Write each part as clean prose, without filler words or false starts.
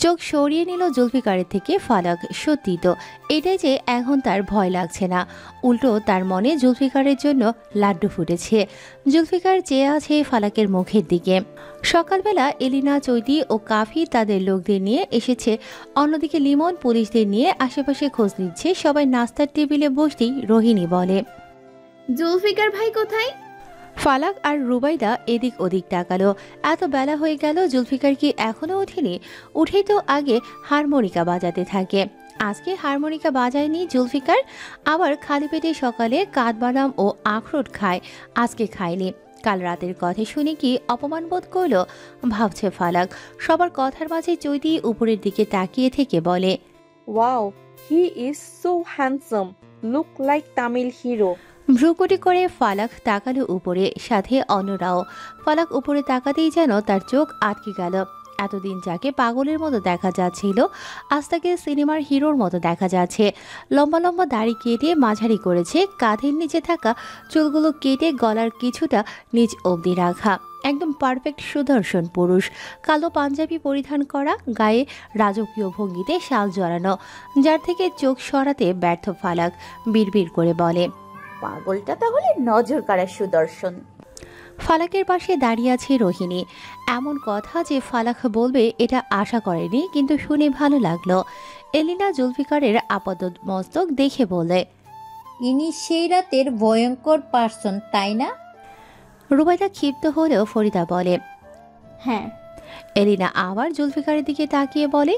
চোখ সরিয়ে নিল জুলফিকারের থেকে ফালাক। সত্যি তো, এটাই যে এখন তার ভয় লাগছে না, উল্টো তার মনে জুলফিকারের জন্য লাড্ডু ফুটেছে। জুলফিকার চেয়ে আছে ফালাকের মুখের দিকে। সকালবেলা এলিনা, চৈতি ও কাফি তাদের লোকদের নিয়ে এসেছে। অন্যদিকে লিমন পুলিশদের নিয়ে আশেপাশে খোঁজ নিচ্ছে। সবাই নাস্তার টেবিলে বসতেই রোহিণী বলে, জুলফিকার ভাই কোথায়? ফালাক আর রুবাইদা এদিক ওদিক তাকালো। এত বেলা হয়ে গেল, জুলফিকার কি এখনো ওঠেনি? উঠেই তো আগে হারমোনিকা বাজাতে থাকে। আজকে হারমোনিকা বাজায়নি জুলফিকার। আবার খালি পেটে সকালে কাঠবাদাম ও আখরোট খায়, আজকে খায়নি। কাল রাতের কথা শুনে কি অপমান বোধ করলো, ভাবছে ফালাক। সবার কথার মাঝে চৈতি উপরের দিকে তাকিয়ে থেকে বলে, wow, he is so handsome, look like Tamil hero. ভ্রুকুটি করে ফালাক তাকালো উপরে, সাথে অন্যরাও। ফালাক উপরে তাকাতেই যেন তার চোখ আটকে গেল। এতদিন যাকে পাগলের মতো দেখা যাচ্ছিল, আজ তাকে সিনেমার হিরোর মতো দেখা যাচ্ছে। লম্বা লম্বা দাড়ি কেটে মাঝারি করেছে, কাঁধের নিচে থাকা চুলগুলো কেটে গলার কিছুটা নিচ অবধি রাখা। একদম পারফেক্ট সুদর্শন পুরুষ। কালো পাঞ্জাবি পরিধান করা, গায়ে রাজকীয় ভঙ্গিতে শাল জড়ানো, যার থেকে চোখ সরাতে ব্যর্থ ফালাক বিড়বিড় করে বলে, পাগলটা তাহলে নজর কাড়া সুদর্শন। ফালাকের পাশে দাঁড়িয়ে আছে রোহিণী। এমন কথা যে ফালাক বলবে এটা আশা করেনি, কিন্তু শুনে ভালো লাগলো। এলিনা জুলফিকারের আপাতত মস্তক দেখে বলে, ইনি সেই রাতের ভয়ঙ্কর পার্সন, তাই না? রুবাইদা ক্ষিপ্ত হলেও ফরিদা বলে, হ্যাঁ। এলিনা আবার জুলফিকারের দিকে তাকিয়ে বলে,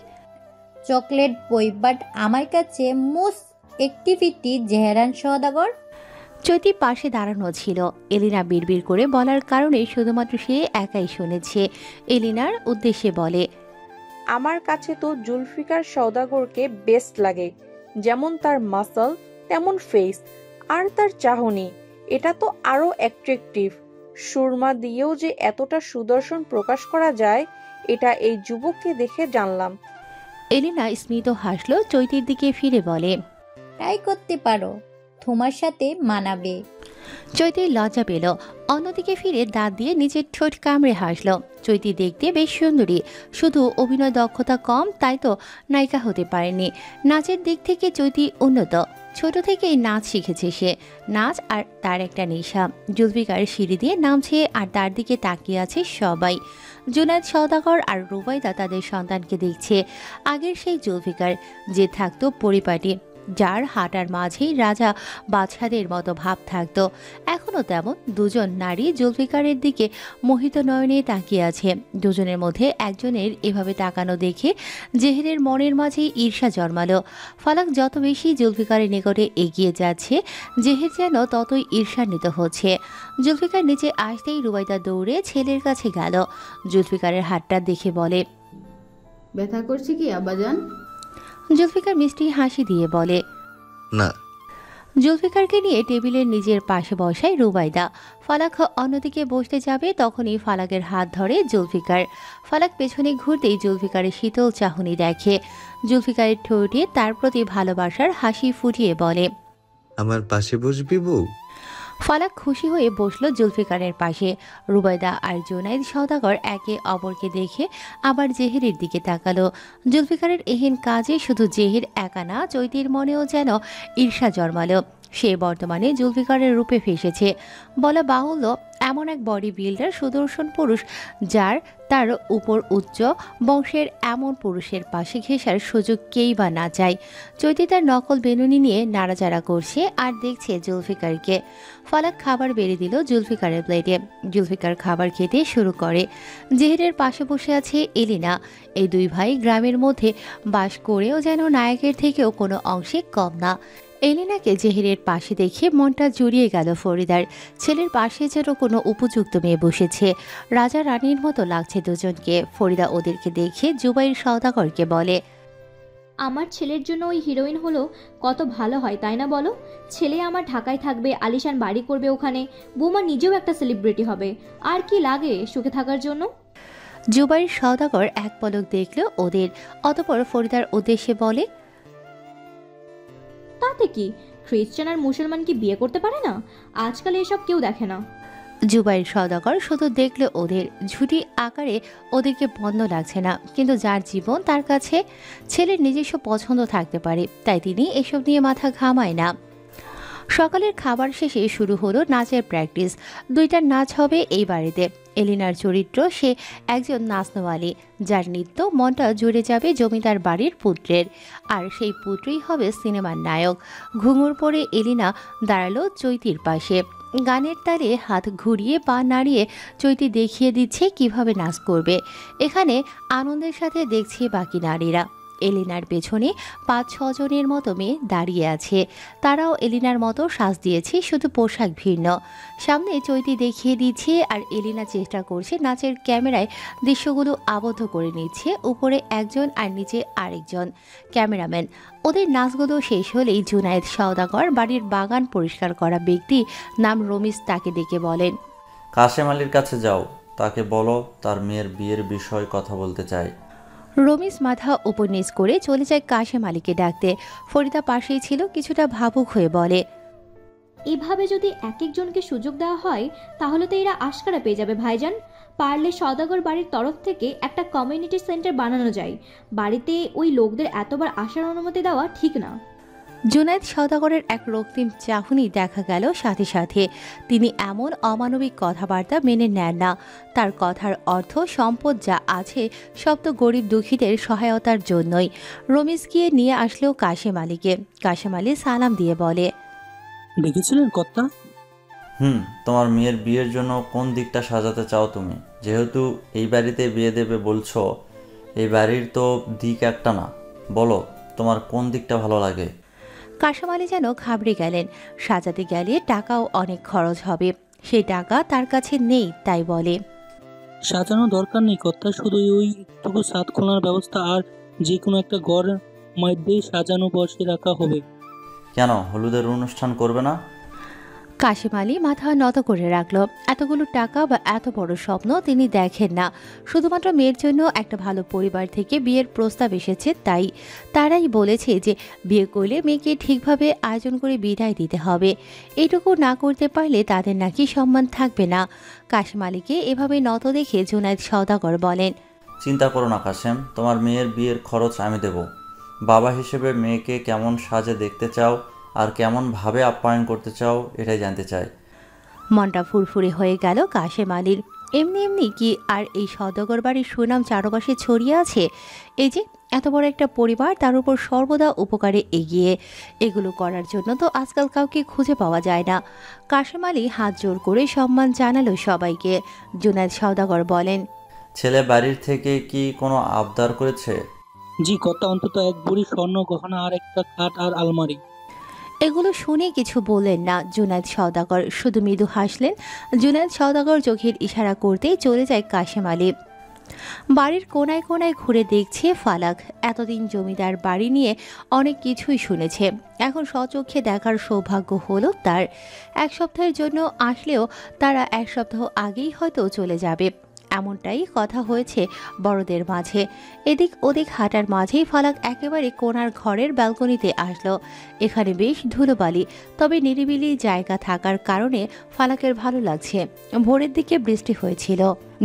চকলেট বই, বাট আমার কাছে মোস্ট অ্যাক্টিভিটি জেহরান সওদাগর। চৈতি পাশে দাঁড়ানো ছিল। এলিনা বিড়বিড় করে বলার কারণে শুধুমাত্র সে একাই শুনেছে। এলিনার উদ্দেশ্যে বলে, আমার কাছে তো জুলফিকার সওদাগরকে বেস্ট লাগে। যেমন তার মাসল, তেমন ফেস, আর তার চাহনি, এটা তো আরো অ্যাট্রাকটিভ। সুরমা দিয়েও যে এতটা সুদর্শন প্রকাশ করা যায়, এটা এই যুবককে দেখে জানলাম। এলিনা স্মিত হাসলো, চৈতির দিকে ফিরে বলে, ট্রাই করতে পারো, তোমার সাথে মানাবে। চৈতি লজ্জা পেল। অন্যদিকে ফিরে দাঁত দিয়ে নিজের ঠোঁট কামড়ে হাসল। চৈতি দেখতে বেশ সুন্দরী, শুধু অভিনয় দক্ষতা কম, তাই তো নায়িকা হতে পারেনি। নাচের দিক থেকে চৈতি উন্নত। ছোট থেকেই নাচ শিখেছে সে। নাচ আর তার একটা নেশা। জুলফিকার সিঁড়ি দিয়ে নামছে আর তার দিকে তাকিয়ে আছে সবাই। জুনায়েদ সওদাগর আর রুবাইদা তাদের সন্তানকে দেখছে। আগের সেই জুলফিকার যে থাকতো পরিপাটি, যার হাঁটার মাঝেই রাজা বাদশাদের মতো ভাব থাকতো, এখনও তেমন। দুজন নারী জুলফিকারের দিকে মোহিত নয়নে তাকিয়ে আছে। দুজনের মধ্যে একজনের এভাবে তাকানো দেখে জেহেরের মনের মাঝে ঈর্ষা জন্মালো। ফালাক যত বেশি জুলফিকারের নিকটে এগিয়ে যাচ্ছে, জেহের যেন ততই ঈর্ষান্বিত হচ্ছে। জুলফিকার নিচে আসতেই রুবাইদা দৌড়ে ছেলের কাছে গেল। জুলফিকারের হাতটা দেখে বলে, ব্যথা করছে কি আব্বাজান? জুলফিকার মিষ্টি হাসি দিয়ে বলে, না। জুলফিকারকে নিয়ে টেবিলের নিজের পাশে বসায় রুবাইদা। ফালাক অন্যদিকে বসতে যাবে, তখনই ফালাকের হাত ধরে জুলফিকার। ফালাক পেছনে ঘুরতেই জুলফিকারের শীতল চাহনি দেখে। জুলফিকারের ঠোঁটে তার প্রতি ভালোবাসার হাসি ফুটিয়ে বলে, আমার পাশে বসবি বউ? ফালাক খুশি হয়ে বসলো জুলফিকারের পাশে। রুবাইদা আর জুনায়েদ সওদাগর একে অপরকে দেখে আবার জেহেরের দিকে তাকালো। জুলফিকারের এহেন কাজে শুধু জেহের একা না, চৈতির মনেও যেন ঈর্ষা জন্মালো। সে বর্তমানে জুলফিকারের রূপে ফেসেছে। বলা বাহুল্য, এমন এক বডি বিল্ডার, সুদর্শন পুরুষ, যার তার উপর উচ্চ বংশের এমন পুরুষের পাশে ঘেঁষার সুযোগ কেই বা না চায়। চৈতি তার নকল বেনুনি নিয়ে নাড়াচাড়া করছে আর দেখছে জুলফিকারকে। ফালাক খাবার বেড়ে দিল জুলফিকারের প্লেটে। জুলফিকার খাবার খেতে শুরু করে। জেহেরের পাশে বসে আছে এলিনা। এই দুই ভাই গ্রামের মধ্যে বাস করেও যেন নায়কের থেকেও কোনো অংশে কম না। এলিনাকে জেহেরের পাশে দেখে মনটা জুড়িয়ে গেল ফরিদার। ছেলের পাশে যেন কোনো উপযুক্ত মেয়ে বসেছে। রাজা রানীর মতো লাগছে দুজনকে। ফরিদা ওদেরকে দেখে জুবাইর সওদাগরকে বলে, আমার ছেলের জন্য ওই হিরোইন হলো কত ভালো হয়, তাই না বলো? ছেলে আমার ঢাকায় থাকবে, আলিশান বাড়ি করবে ওখানে, বৌমা নিজেও একটা সেলিব্রিটি হবে। আর কি লাগে সুখে থাকার জন্য? জুবাইর সওদাগর এক পলক দেখল ওদের, অতঃপর ফরিদার উদ্দেশ্যে বলে, তাতে কি, খ্রিস্টান আর মুসলমান কি বিয়ে করতে পারে না? আজকাল এসব কেউ দেখে না। জুবাইর সওদাগর শুধু দেখলে ওদের ঝুটি আকারে ওদেরকে বন্ধ লাগছে না, কিন্তু যার জীবন তার কাছে ছেলের নিজস্ব পছন্দ থাকতে পারে, তাই তিনি এসব নিয়ে মাথা ঘামায় না। সকালের খাবার শেষে শুরু হলো নাচের প্র্যাকটিস। 2টা নাচ হবে এই বাড়িতে। এলিনার চরিত্র, সে একজন নাচনওয়ালি যার নৃত্য মনটা জুড়ে যাবে জমিদার বাড়ির পুত্রের, আর সেই পুত্রই হবে সিনেমার নায়ক। ঘুঙুর পরে এলিনা দাঁড়ালো চৈতির পাশে। গানের তালে হাত ঘুরিয়ে পা নাড়িয়ে চৈতি দেখিয়ে দিচ্ছে কিভাবে নাচ করবে। এখানে আনন্দের সাথে দেখছে বাকি নারীরা। এলিনার পেছনে 5-6 জনের মতো মেয়ে দাঁড়িয়ে আছে, তারাও এলিনার মতো সাজ দিয়েছে, শুধু পোশাক ভিন্ন। সামনে চৈতি দেখিয়ে দিচ্ছে আর এলিনা চেষ্টা করছে নাচের ক্যামেরায় দৃশ্যগুলো আবদ্ধ করে নিচ্ছে, উপরে একজন আর নিচে আরেকজন ক্যামেরাম্যান। ওদের নাচগুলো শেষ হলেই জুনায়েদ সওদাগর, বাড়ির বাগান পরিষ্কার করা ব্যক্তি, নাম রমিজ, তাকে ডেকে বলেন, কাশেম আলীর কাছে যাও, তাকে বলো তার মেয়ের বিয়ের বিষয়ে কথা বলতে চাই। রমিজ মাথা উপর নিচ করে চলে যায় কাশেম আলীকে ডাকতে। ফরিদা পাশেই ছিল, কিছুটা ভাবুক হয়ে বলে, এভাবে যদি এক একজনকে সুযোগ দেওয়া হয় তাহলে তো এরা আশকারা পেয়ে যাবে ভাইজান। পারলে সওদাগর বাড়ির তরফ থেকে একটা কমিউনিটি সেন্টার বানানো যায়। বাড়িতে ওই লোকদের এতবার আসার অনুমতি দেওয়া ঠিক না। জুনায়েদ সওদাগরের এক রক্তিম চাহনি দেখা গেল সাথে সাথে। তিনি এমন অমানবিক কথাবার্তা মেনে নেন না। তার কথার অর্থ সম্পদ যা আছে সব তো গরিব দুঃখীদের সহায়তার জন্যই। রমিজ গিয়ে নিয়ে আসলো কাশেম আলীকে। কাশেম আলী সালাম দিয়ে বলে, দেখেছিলেন কর্তা? তোমার মেয়ের বিয়ের জন্য কোন দিকটা সাজাতে চাও তুমি? যেহেতু এই বাড়িতে বিয়ে দেবে বলছো, এই বাড়ির তো দিক একটা না, বলো তোমার কোন দিকটা ভালো লাগে? কাশেম আলী যেন ঘাবড়ে গেলেন। সাজাতে গেলে টাকাও অনেক খরচ হবে, সেই টাকা তার কাছে নেই, তাই বলে, সাজানো দরকার নেই কর্তা, শুধু ওইটুকু ছাদ খোলার ব্যবস্থা আর যে কোনো একটা ঘর মধ্যেই সাজানো বসে রাখা হবে। কেন হলুদের অনুষ্ঠান করবে না? কাশেম আলী মাথা নত করে রাখল। এতগুলো টাকা বা এত বড় স্বপ্ন তিনি দেখেন না। শুধুমাত্র মেয়ের জন্য একটা ভালো পরিবার থেকে বিয়ের প্রস্তাব এসেছে, তাই তারাই বলেছে যে বিয়ে করলে মেয়েকে ঠিকভাবে আয়োজন করে বিদায় দিতে হবে। এটুকু না করতে পারলে তাদের নাকি সম্মান থাকবে না। কাশেম আলীকে এভাবে নত দেখে জুনায়েদ সওদাগর বলেন, চিন্তা করো না কাশেম, তোমার মেয়ের বিয়ের খরচ আমি দেব। বাবা হিসেবে মেয়েকে কেমন সাজে দেখতে চাও আর কেমন ভাবে আপ্যায়ন করতে চাও এটাই জানতে চাই। মনটা ফুরফুরে হয়ে গেল কাশেম আলীর। এমনি এমনি কি আর এই সওদাগর বাড়ির সুনাম চারপাশে ছড়িয়ে আছে? এই যে এত বড় একটা পরিবার, তার উপর সর্বদা উপকারে এগিয়ে, এগুলো করার জন্য তো আজকাল কাউকে খুঁজে পাওয়া যায় না। কাশেম আলী হাত জোর করে সম্মান জানালো সবাইকে। জুনায়েদ সওদাগর বলেন, ছেলে বাড়ির থেকে কি কোনো আবদার করেছে? জি কর্তা, অন্তত এক ভরি স্বর্ণ গহনা আর একটা খাট আর আলমারি। এগুলো শুনে কিছু বললেন না জুনায়েদ সওদাগর, শুধু মৃদু হাসলেন। জুনায়েদ সওদাগর চোখের ইশারা করতেই চলে যায় কাশেম আলী। বাড়ির কোনায় কোনায় ঘুরে দেখছে ফালাক। এতদিন জমিদার বাড়ি নিয়ে অনেক কিছুই শুনেছে, এখন স্বচক্ষে দেখার সৌভাগ্য হলো তার। 1 সপ্তাহের জন্য আসলেও তারা 1 সপ্তাহ আগেই হয়তো চলে যাবে, এমনটাই কথা হয়েছে বড়দের মাঝে। এদিক ওদিক হাঁটার মাঝেই ফালাক একেবারে কোনার ঘরের ব্যালকনিতে আসলো। এখানে বেশ ধুলোবালি, তবে নিরিবিলি জায়গা থাকার কারণে ফালাকের ভালো লাগছে। ভোরের দিকে বৃষ্টি হয়েছিল,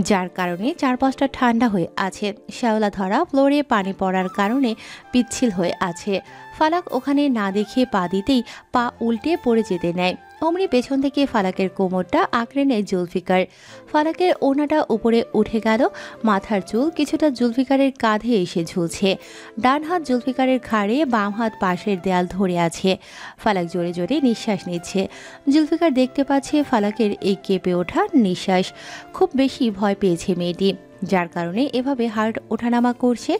যার কারণে চারপাশটা ঠান্ডা হয়ে আছে। শ্যাওলা ধরা ফ্লোরে পানি পড়ার কারণে পিচ্ছিল হয়ে আছে। ফালাক ওখানে না দেখে পা দিতেই পা উল্টে পড়ে যেতে নেয়। অমনি পেছন থেকে ফালাকের কোমরটা আঁকড়ে নেয় জুলফিকার। ফালাকের ওড়নাটা উপরে উঠে গেল, মাথার চুল কিছুটা জুলফিকারের কাঁধে এসে ঝুলছে। ডান হাত জুলফিকারের ঘাড়ে, বাম হাত পাশের দেয়াল ধরে আছে। ফালাক জোরে জোরে নিঃশ্বাস নিচ্ছে। জুলফিকার দেখতে পাচ্ছে ফালাকের এই কেঁপে ওঠা নিঃশ্বাস। খুব বেশি ভয় পেয়েছে মেয়েটি, যার কারণে এভাবে হার্ট ওঠানামা করছে।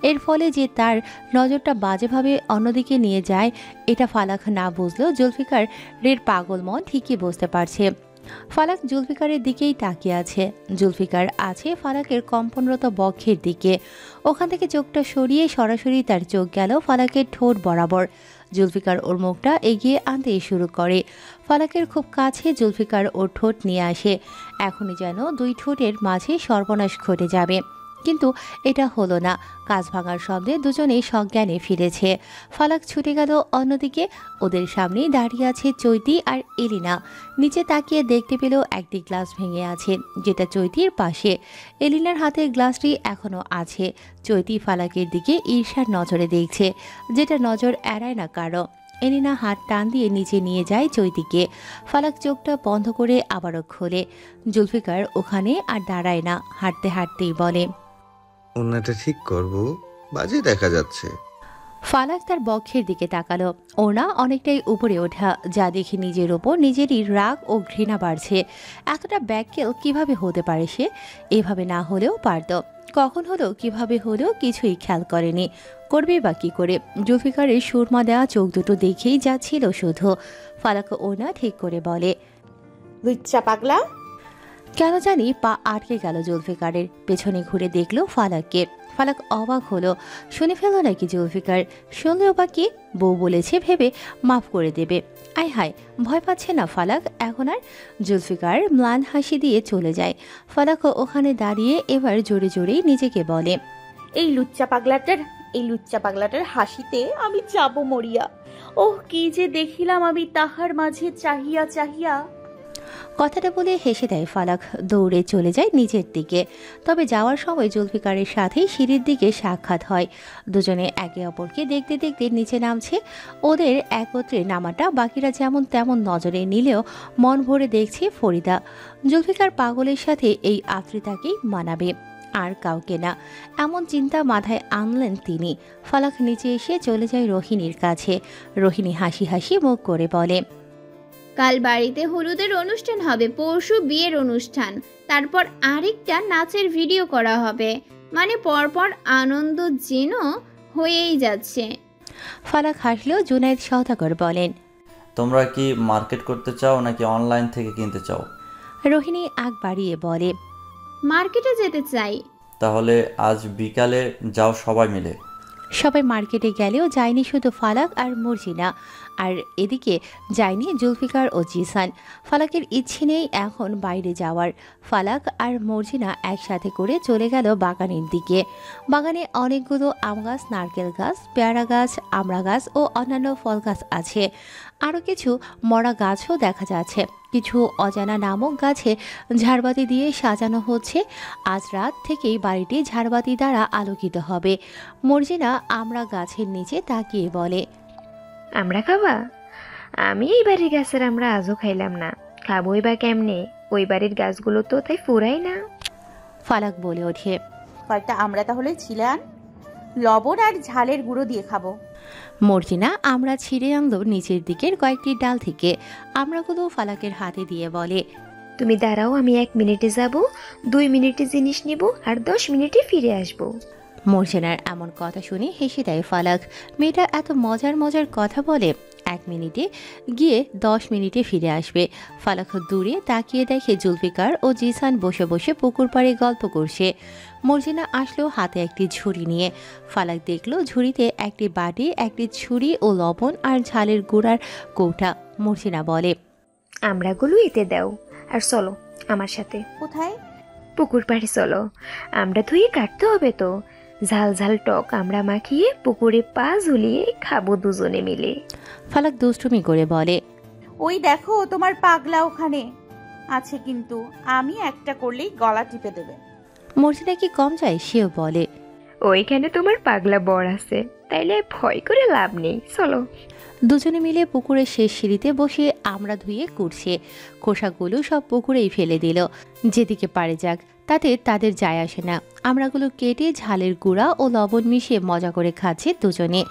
এর ফলে যে তার নজরটা বাজেভাবে অন্যদিকে নিয়ে যায়, এটা ফালাক না বুঝলেও জুলফিকারের পাগল মন ঠিকই বুঝতে পারছে। ফালাক জুলফিকারের দিকেই তাকিয়ে আছে। জুলফিকার আছে ফালাকের কম্পনরত বক্ষের দিকে। ওখান থেকে চোখটা সরিয়ে সরাসরি তার চোখ গেল ফালাকের ঠোঁট বরাবর। জুলফিকার ওর মুখটা এগিয়ে আনতে শুরু করে। ফালাকের খুব কাছে জুলফিকার ওর ঠোঁট নিয়ে আসে। এখনই যেন 2 ঠোঁটের মাঝে সর্বনাশ ঘটে যাবে। কিন্তু এটা হলো না। কাজ ভাঙার শব্দে দুজনেই সজ্ঞানে ফিরেছে। ফালাক ছুটে গেল অন্যদিকে। ওদের সামনেই দাঁড়িয়ে আছে চৈতি আর এলিনা। নিচে তাকিয়ে দেখতে পেল একটি গ্লাস ভেঙে আছে, যেটা চৈতির পাশে। এলিনার হাতের গ্লাসটি এখনো আছে। চৈতি ফালাকের দিকে ঈর্ষার নজরে দেখছে, যেটা নজর এড়ায় না কারো। এলিনা হাত টান দিয়ে নিচে নিয়ে যায় চৈতিকে। ফালাক চোখটা বন্ধ করে আবারও খোলে। জুলফিকার ওখানে আর দাঁড়ায় না, হাঁটতে হাঁটতেই বলে, ওনাটা ঠিক করবো, বাজে দেখা যাচ্ছে। ফালাক তার বক্ষের দিকে তাকালো। ওনা অনেকটাই উপরে ওঠা, যা দেখে নিজের ওপর নিজেরই রাগ ও ঘৃণা বাড়ছে। এতটা ব্যাককেল কিভাবে হতে পারে সে? এভাবে না হলেও পারত। কখন হলো, কিভাবে হলো, কিছুই খেয়াল করেনি। করবে বা কি করে? জুলফিকারের সুরমা দেওয়া চোখ দুটো দেখেই যাচ্ছিল শুধু। ফালাক ওনা ঠিক করে বলে, লুচ্চা পাগলা। কেন জানি পা আটকে গেল জুলফিকারের। পেছনে ঘুরে দেখলো ফালাককে। ফালাক অবাক হলো। শুনে ফেলো নাকি জুলফিকার? শুনলেও বা কি? বউ বলেছে ভেবে মাফ করে দেবে। আয় হায়, ভয় পাচ্ছে না ফালাক এখন আর? জুলফিকার ম্লান হাসি দিয়ে চলে যায়। ফালাক ওখানে দাঁড়িয়ে এবার জোরে জোরেই নিজেকে বলে, এই লুচ্চা পাগলাটার হাসিতে আমি যাব মরিয়া। ওহ, কি যে দেখিলাম আমি তাহার মাঝে চাহিয়া চাহিয়া। কথাটা বলে হেসে দেয় ফালাক। দৌড়ে চলে যায় নিচের দিকে। তবে যাওয়ার সময় জুলফিকারের সাথেই সিঁড়ির দিকে সাক্ষাৎ হয়। দুজনে একে অপরকে দেখতে দেখতে নিচে নামছে। ওদের একত্রে নামাটা বাকিরা যেমন তেমন নজরে নিলেও মন ভরে দেখছে ফরিদা। জুলফিকার পাগলের সাথে এই আত্রিতাকেই মানাবে, আর কাউকে না, এমন চিন্তা মাথায় আনলেন তিনি। ফালাক নিচে এসে চলে যায় রোহিণীর কাছে। রোহিণী হাসি হাসি মুখ করে বলে, কাল বাড়িতে হলুদের অনুষ্ঠান হবে, পরশু বিয়ের অনুষ্ঠান, তারপর আরেকটা নাচের ভিডিও করা হবে। মানে পরপর আনন্দ যেন হয়েই যাচ্ছে। ফালাক হাসলেও জুনায়েদ সওদাগর বলেন, তোমরা কি মার্কেট করতে চাও নাকি অনলাইন থেকে কিনতে চাও? রোহিণী আগ বাড়িয়ে বলে, মার্কেটে যেতে চাই। তাহলে আজ বিকালে যাও সবাই মিলে। সবাই মার্কেটে গেলেও যায়নি শুধু ফালাক আর মর্জিনা। আর এদিকে যায়নি জুলফিকার ও জিসান। ফালাকের ইচ্ছে নেই এখন বাইরে যাওয়ার। ফালাক আর মর্জিনা একসাথে করে চলে গেল বাগানের দিকে। বাগানে অনেকগুলো আম গাছ, নারকেল গাছ, পেয়ারা গাছ, আমড়া গাছ ও অন্যান্য ফল গাছ আছে। আরও কিছু মরা গাছও দেখা যাচ্ছে। কিছু অজানা নামক গাছে ঝাড়বাতি দিয়ে সাজানো হচ্ছে। আজ রাত থেকেই বাড়িটি ঝাড়বাতি দ্বারা আলোকিত হবে। মর্জিনা আমড়া গাছের নিচে তাকিয়ে বলে, আমরা খাবা? আমি এই বাড়ির গাছের আমরা আজও খাইলাম না, খাবোই বা কেমনে? ওই বাড়ির গাছগুলো তো তাই ফুরাই না। ফালাক বলে ওঠে, কয়েকটা আমরা তাহলে ছিলাম লবণ আর ঝালের গুঁড়ো দিয়ে খাবো। মর্জিনা আমরা ছিঁড়ে আনলো নিচের দিকের কয়েকটি ডাল থেকে। আমরাগুলো ফালাকের হাতে দিয়ে বলে, তুমি দাঁড়াও, আমি 1 মিনিটে যাব, 2 মিনিটে জিনিস নিব, আর 10 মিনিটে ফিরে আসবো। মর্জিনার এমন কথা শুনে হেসে দেয় ফালাক। মেয়েটা এত মজার মজার কথা বলে। 1 মিনিটে গিয়ে 10 মিনিটে ফিরে আসবে। ফালাক দূরে তাকিয়ে দেখে জুলফিকার ও জিসান বসে বসে পুকুর পাড়ে গল্প করছে। মর্জিনা আসলো হাতে একটি ঝুড়ি নিয়ে। ফালাক দেখলো ঝুড়িতে একটি বাটি, একটি ছুরি ও লবণ আর ঝালের গুঁড়ার কৌটা। মর্জিনা বলে, আমরাগুলো এতে দাও, আর চলো আমার সাথে। কোথায়? পুকুর পাড়ে চলো, আমরা ধুয়ে কাটতে হবে তো। ঝাল ঝাল টক আমরা মাখিয়ে পুকুরে পা ঝুলিয়ে খাবো দুজনে মিলে। ফালাক দুষ্টুমি করে বলে, ওই দেখো তোমার পাগলা ওখানে আছে, কিন্তু আমি একটা করলেই গলা টিপে দেবে। মর্জিনা কি কম যায়? সেও বলে, ওইখানে তোমার পাগলা বর আছে, তাইলে ভয় করে লাভ নেই, চলো। দুজনে মিলে পুকুরের শেষ সিঁড়িতে বসে আমরা ধুয়ে কুড়ছে। খোসাগুলো সব পুকুরেই ফেলে দিল। যেদিকে পারে যাক, তাতে তাদের যায় আসে না। আমরাগুলো কেটে ঝালের গুঁড়া ও লবণ মিশিয়ে মজা করে খাচ্ছে দুজনে।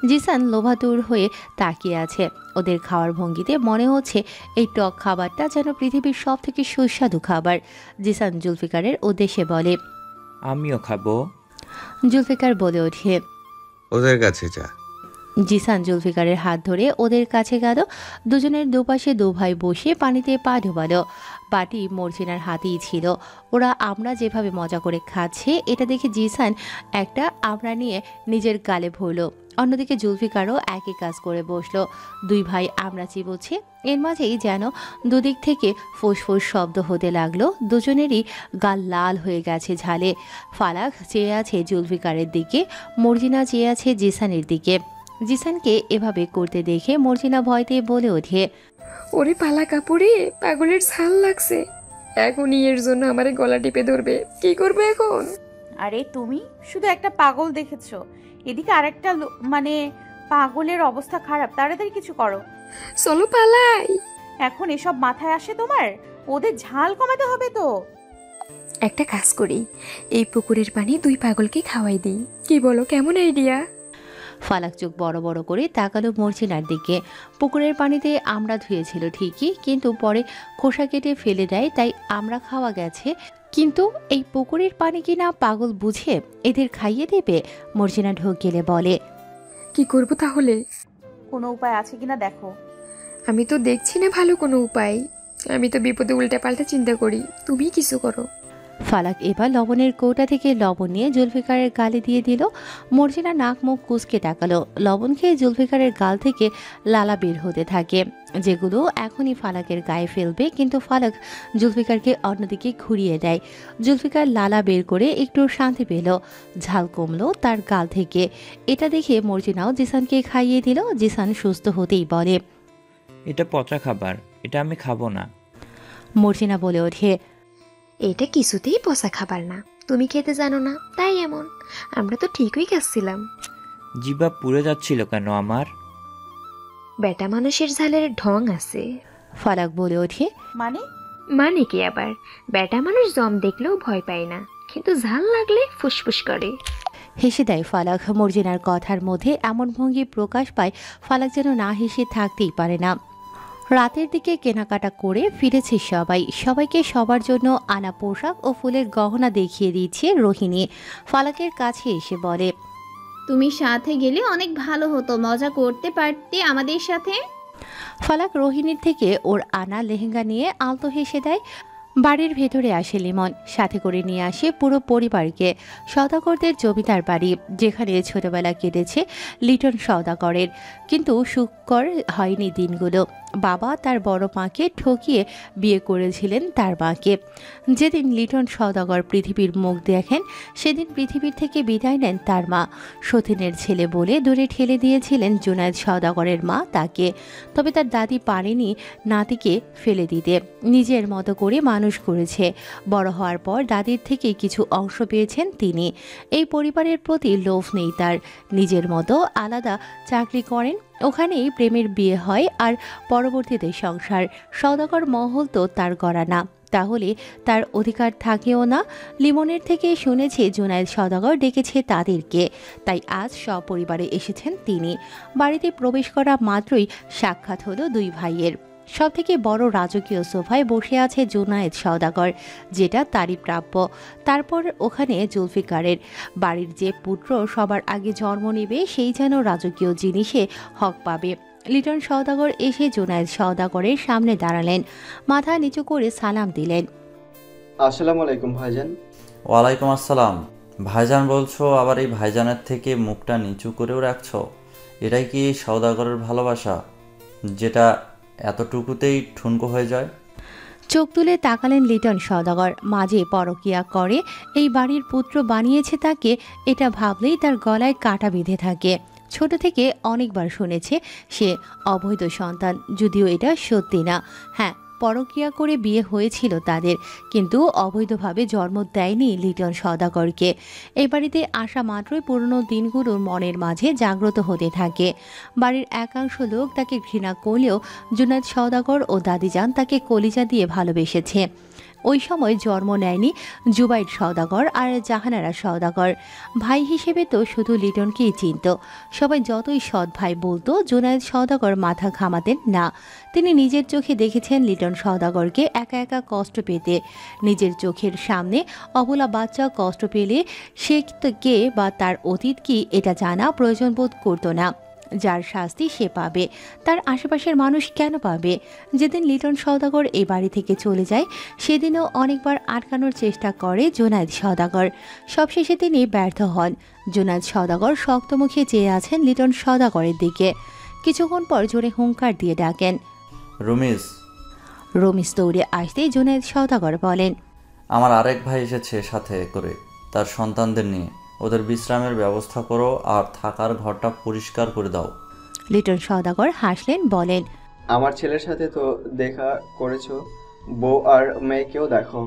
জিসান লোভাতুর হয়ে তাকিয়ে আছে। ওদের খাওয়ার ভঙ্গিতে মনে হচ্ছে এই টক খাবারটা যেন পৃথিবীর সব থেকে সুস্বাদু খাবার। জিসান জুলফিকারের উদ্দেশ্যে বলে, আমিও খাবো। জুলফিকার বলে ওঠে, ওদের কাছে যা। জিসান জুলফিকারের হাত ধরে ওদের কাছে গেল। দুজনের দুপাশে দু ভাই বসে পানিতে পা ডোবালো। বাটি মর্জিনার হাতেই ছিল। ওরা আমরা যেভাবে মজা করে খাচ্ছে এটা দেখে জিসান একটা আমড়া নিয়ে নিজের গালে ভরল। অন্যদিকে জুলফিকারও একই কাজ করে বসলো। দুই ভাই আমরা চিবোচ্ছে। এর মাঝেই যেন দুদিক থেকে ফোঁস শব্দ হতে লাগলো। দুজনেরই গাল লাল হয়ে গেছে ঝালে। ফালাক চেয়ে আছে জুলফিকারের দিকে, মর্জিনা চেয়ে আছে জিসানের দিকে। জিসানকে এভাবে করতে দেখে মর্জিনা ভয়তে বলে ওঠে, ওরে পালা কাপড়ে পাগলের ছাল লাগছে, এখনই এর জন্য আমারে গলা টিপে ধরবে, কি করবে এখন? আরে তুমি শুধু একটা পাগল দেখেছো, এদিকে আরেকটা মানে পাগলের অবস্থা খারাপ, তাড়াতাড়ি কিছু করো। চলো পালাই। এখন এসব মাথায় আসে তোমার? ওদের ঝাল কমাতে হবে তো। একটা কাজ করি, এই পুকুরের পানি দুই পাগলকে খাওয়াই দিই, কি বলো, কেমন আইডিয়া? ফালাক চোখ বড় বড় করে তাকালো মর্জিনার দিকে। পুকুরের পানিতে আমরা ধুয়েছিল ঠিকই, কিন্তু পরে খোসা কেটে ফেলে দেয়, তাই আমরা খাওয়া গেছে। কিন্তু এই পুকুরের পানি কিনা পাগল বুঝে এদের খাইয়ে দেবে? মর্জিনা ঢোক গেলে বলে, কি করব তাহলে? কোনো উপায় আছে কিনা দেখো। আমি তো দেখছি না ভালো কোনো উপায়, আমি তো বিপদে উল্টা পাল্টা চিন্তা করি, তুমি কিছু করো। ফালাক এবার লবণের কৌটা থেকে লবণ নিয়ে জুলফিকারের গালে দিয়ে দিল। মর্জিনা নাক মুখ কুঁচকে তাকালো। লবণ খেয়ে জুলফিকারের গাল থেকে লালা বের হতে থাকে, যেগুলো এখনই ফালাকের গায়ে ফেলবে, কিন্তু ফালাক জুলফিকারকে অন্যদিকে ঘুরিয়ে দেয়। জুলফিকার লালা বের করে একটু শান্তি পেল, ঝাল কমলো তার গাল থেকে। এটা দেখে মর্জিনাও জিসানকে খাইয়ে দিল। জিসান সুস্থ হতেই বলে, এটা পচা খাবার, এটা আমি খাবো না। মর্জিনা বলে ওঠে, এটা কিছুতেই পচা খাবার না, তুমি খেতে জানো না তাই এমন, আমরা তো ঠিকই খাচ্ছিলাম। জিভা পুড়ে যাচ্ছিল কেন আমার? বেটা মানুষের ঝালের ঢং আছে। ফালাক বলে ওঠে, মানে কি আবার? বেটা মানুষ জম দেখলেও ভয় পায় না, কিন্তু ঝাল লাগলে ফুসফুস করে। হেসে দেয় ফালাক। মর্জিনার কথার মধ্যে এমন ভঙ্গি প্রকাশ পায়, ফালাক যেন না হেসে থাকতেই পারে না। রাতের দিকে কেনাকাটা করে ফিরেছে সবাইকে সবার জন্য আনা পোশাক ও ফুলের গহনা দেখিয়ে দিচ্ছে রোহিণী। ফালাকের কাছে এসে বলে, তুমি সাথে গেলে অনেক ভালো হতো, মজা করতে পারতে আমাদের সাথে। ফালাক রোহিণীর থেকে ওর আনা লেহেঙ্গা নিয়ে আলতো হেসে দেয়। বাড়ির ভেতরে আসে লিমন, সাথে করে নিয়ে আসে পুরো পরিবারকে। সওদাগরদের জমিদার বাড়ি, যেখানে ছোটবেলা কেটেছে লিটন সওদাগরের। কিন্তু সুখকর হয়নি দিনগুলো। বাবা তার বড় মাকে ঠকিয়ে বিয়ে করেছিলেন তার মাকে। যেদিন লিটন সওদাগর পৃথিবীর মুখ দেখেন, সেদিন পৃথিবীর থেকে বিদায় নেন তার মা। সতীনের ছেলে বলে দূরে ঠেলে দিয়েছিলেন জুনায়েদ সওদাগরের মা তাকে। তবে তার দাদি পারেনি নাতিকে ফেলে দিতে, নিজের মতো করে মানুষ করেছে। বড় হওয়ার পর দাদির থেকে কিছু অংশ পেয়েছেন তিনি। এই পরিবারের প্রতি লোভ নেই তার, নিজের মতো আলাদা চাকরি করেন, ওখানেই প্রেমের বিয়ে হয় আর পরবর্তীতে সংসার। সওদাগর মহল তো তার গড়া না, তাহলে তার অধিকার থাকেও না। লিমনের থেকে শুনেছে জুনায়েদ সওদাগর ডেকেছে তাদেরকে, তাই আজ সপরিবারে এসেছেন তিনি। বাড়িতে প্রবেশ করা মাত্রই সাক্ষাৎ হলো দুই ভাইয়ের। সবথেকে বড় রাজকীয় সোফায় বসে আছে জুনায়েদ সওদাগর, যেটা তারই প্রাপ্য। তারপর ওখানে জুলফিকারের। বাড়ির যে পুত্র সবার আগে জন্ম নেবে, সেই যেন রাজকীয় জিনিসে হক পাবে। লিটন সওদাগর এসে জুনায়েদ সওদাগরের সামনে দাঁড়ালেন, মাথা নিচু করে সালাম দিলেন। আসসালামু আলাইকুম ভাইজান। ওয়ালাইকুম আসসালাম। ভাইজান বলছো, আবার এই ভাইজানের থেকে মুখটা নিচু করেও রাখছো? এটাই কি সওদাগরের ভালোবাসা, যেটা এতটুকুতেই ঠুনকো হয়ে যায়? চোখ তুলে তাকালেন লিটন সওদাগর। মাঝে পরকিয়া করে এই বাড়ির পুত্র বানিয়েছে তাকে, এটা ভাবলেই তার গলায় কাঁটা বেঁধে থাকে। ছোট থেকে অনেকবার শুনেছে সে অবৈধ সন্তান, যদিও এটা সত্যি না। হ্যাঁ, পরকিয়া করে বিয়ে হয়েছিল তাদের, কিন্তু অবৈধভাবে জন্ম দেয়নি লিটন সওদাগরকে। এই বাড়িতে আসা মাত্রই পুরনো দিনগুলোর মনের মাঝে জাগ্রত হতে থাকে। বাড়ির একাংশ লোক তাকে ঘৃণা করলেও জুনায়েদ সওদাগর ও দাদিজান তাকে কলিজা দিয়ে ভালোবেসেছে। ওই সময় জন্ম নেয়নি জুবাইর সওদাগর আর জাহানারা সওদাগর। ভাই হিসেবে তো শুধু লিটনকেই চিনত। সবাই যতই সৎ ভাই বলতো, জুনায়েদ সওদাগর মাথা ঘামাতেন না। তিনি নিজের চোখে দেখেছেন লিটন সওদাগরকে একা একা কষ্ট পেতে। নিজের চোখের সামনে অবলা বাচ্চা কষ্ট পেলে সে কে বা তার অতীত কি এটা জানা প্রয়োজন বোধ করতো না। যার শাস্তি সে পাবে, তার আশেপাশের মানুষ কেন পাবে? যেদিন লিটন সওদাগর এই বাড়ি থেকে চলে যায় সেদিনও অনেকবার আটকানোর চেষ্টা করে জুনায়েদ সওদাগর। সবশেষে তিনি ব্যর্থ হন। জুনায়েদ সওদাগর শক্তমুখে চেয়ে আছেন লিটন সওদাগরের দিকে। কিছুক্ষণ পর জোরে হুঙ্কার দিয়ে ডাকেন, রমিজ। রমিজ দৌড়ে আসতেই জুনায়েদ সওদাগর বলেন, আমার আরেক ভাই এসেছে সাথে করে, তার সন্তানদের নিয়ে। ওদের বিশ্রামের ব্যবস্থা করো আর থাকার ঘরটা পরিষ্কার করে দাও। লিটন সওদাগর হাসলেন, বলেন, আমার ছেলের সাথে তো দেখা করেছো, বউ আর মেয়েকেও দেখো।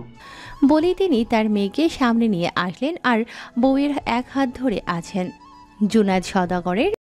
বলেই তিনি তার মেয়েকে সামনে নিয়ে আসলেন আর বউয়ের এক হাত ধরে আছেন। জুনায়েদ সওদাগরের